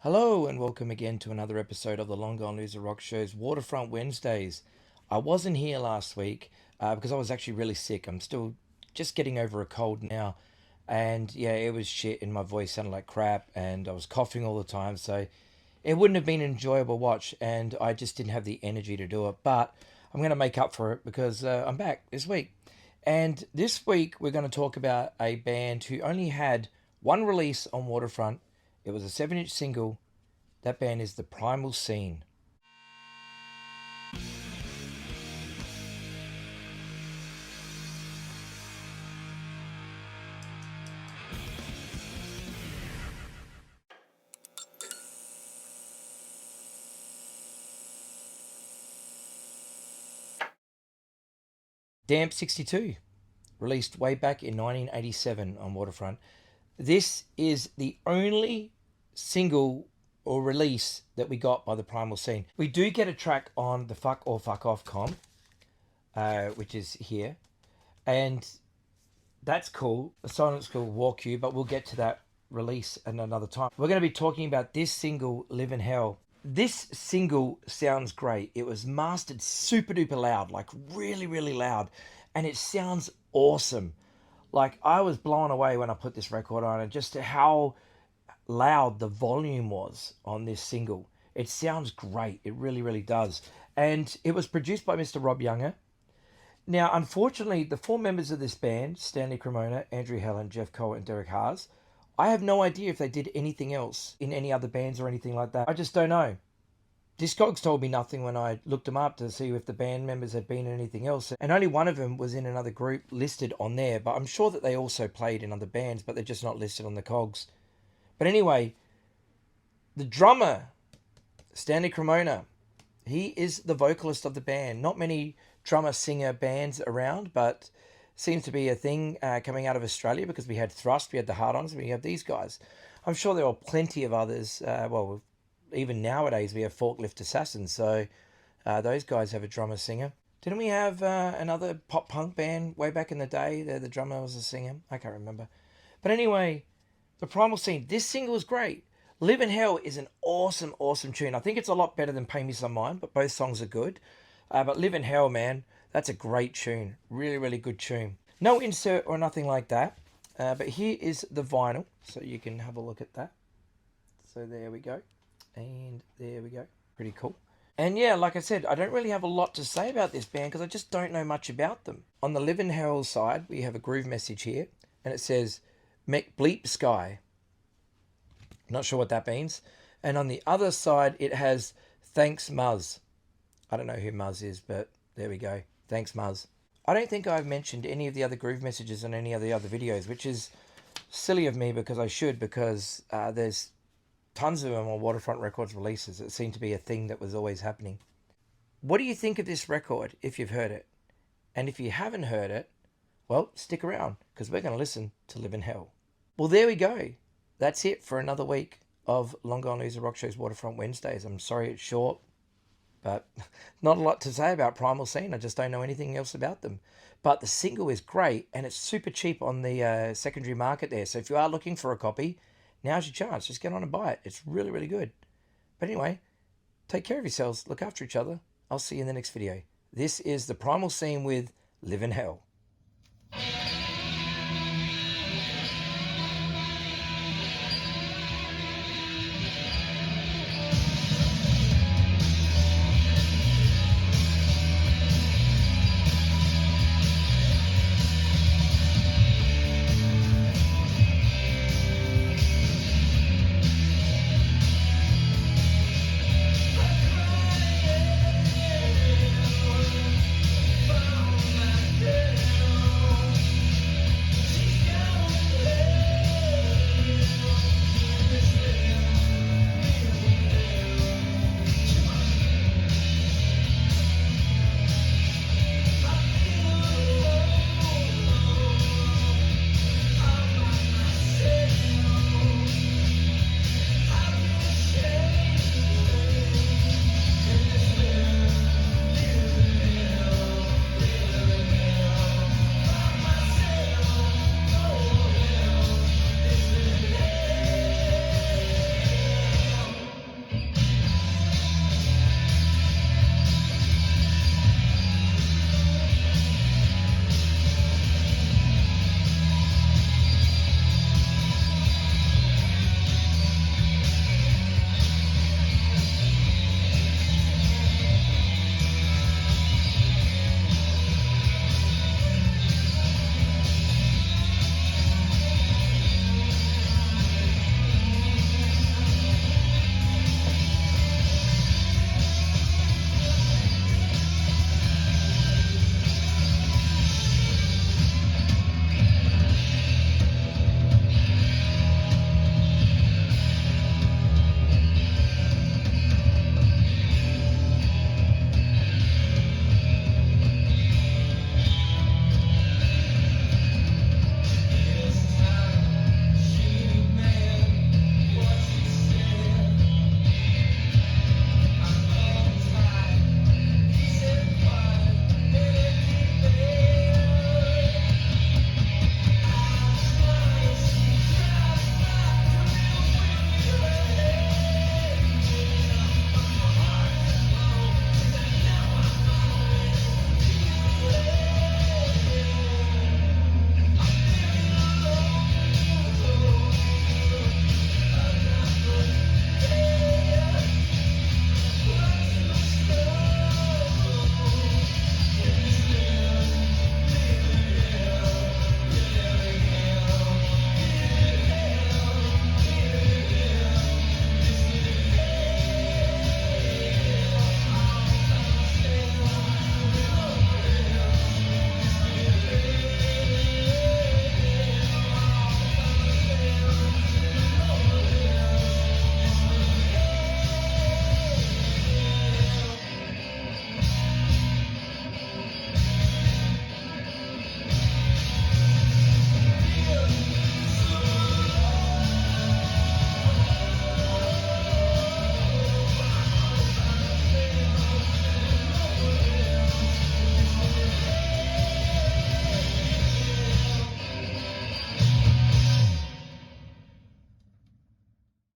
Hello and welcome again to another episode of the Long Gone Loser Rock Show's Waterfront Wednesdays. I wasn't here last week because I was actually really sick. I'm still just getting over a cold now. And yeah, it was shit and my voice sounded like crap and I was coughing all the time. So it wouldn't have been an enjoyable watch and I just didn't have the energy to do it. But I'm going to make up for it because I'm back this week. And this week we're going to talk about a band who only had one release on Waterfront. It was a 7-inch single. That band is the Primal Scene. Damp 62, released way back in 1987 on Waterfront. This is the only single or release that we got by the Primal Scene. We do get a track on the Fuck or Fuck Off comp, which is here. And that's cool. The song's called Walk You, but we'll get to that release at another time. We're going to be talking about this single, Live in Hell. This single sounds great. It was mastered super duper loud, like really, really loud. And it sounds awesome. Like I was blown away when I put this record on and just how loud the volume was on this single. It sounds great. It really, really does. And it was produced by Mr. Rob Younger. Now, unfortunately, the four members of this band, Stanley Cremona, Andrew Helen, Jeff Cole, and Derek Haas, I have no idea if they did anything else in any other bands or anything like that. I just don't know. Discogs told me nothing when I looked them up to see if the band members had been in anything else. And only one of them was in another group listed on there. But I'm sure that they also played in other bands, but they're just not listed on the cogs. But anyway, the drummer, Stanley Cremona, he is the vocalist of the band. Not many drummer singer bands around, but seems to be a thing coming out of Australia because we had Thrust, we had the Hard Ons, we have these guys. I'm sure there are plenty of others. Well, even nowadays we have Forklift Assassins, so those guys have a drummer singer. Didn't we have another pop punk band way back in the day? The drummer was a singer. I can't remember. But anyway, the Primal Scene. This single is great. Live in Hell is an awesome, awesome tune. I think it's a lot better than Pay Me Some Mind, but both songs are good. But Live in Hell, man, that's a great tune. Really, really good tune. No insert or nothing like that. But here is the vinyl, so you can have a look at that. So there we go. And there we go. Pretty cool. And yeah, like I said, I don't really have a lot to say about this band because I just don't know much about them. On the Live in Hell side, we have a groove message here, and it says, "Make bleep sky." Not sure what that means. And on the other side, it has "Thanks Muzz." I don't know who Muzz is, but there we go. Thanks Muzz. I don't think I've mentioned any of the other groove messages in any of the other videos, which is silly of me because I should, because there's tons of them on Waterfront Records releases. It seemed to be a thing that was always happening. What do you think of this record if you've heard it? And if you haven't heard it, well, stick around because we're going to listen to Live in Hell. Well, there we go. That's it for another week of Long Gone Loser Rock Show's Waterfront Wednesdays. I'm sorry it's short, but not a lot to say about Primal Scene. I just don't know anything else about them. But the single is great and it's super cheap on the secondary market there. So if you are looking for a copy, now's your chance. Just get on and buy it. It's really, really good. But anyway, take care of yourselves. Look after each other. I'll see you in the next video. This is the Primal Scene with Live in Hell.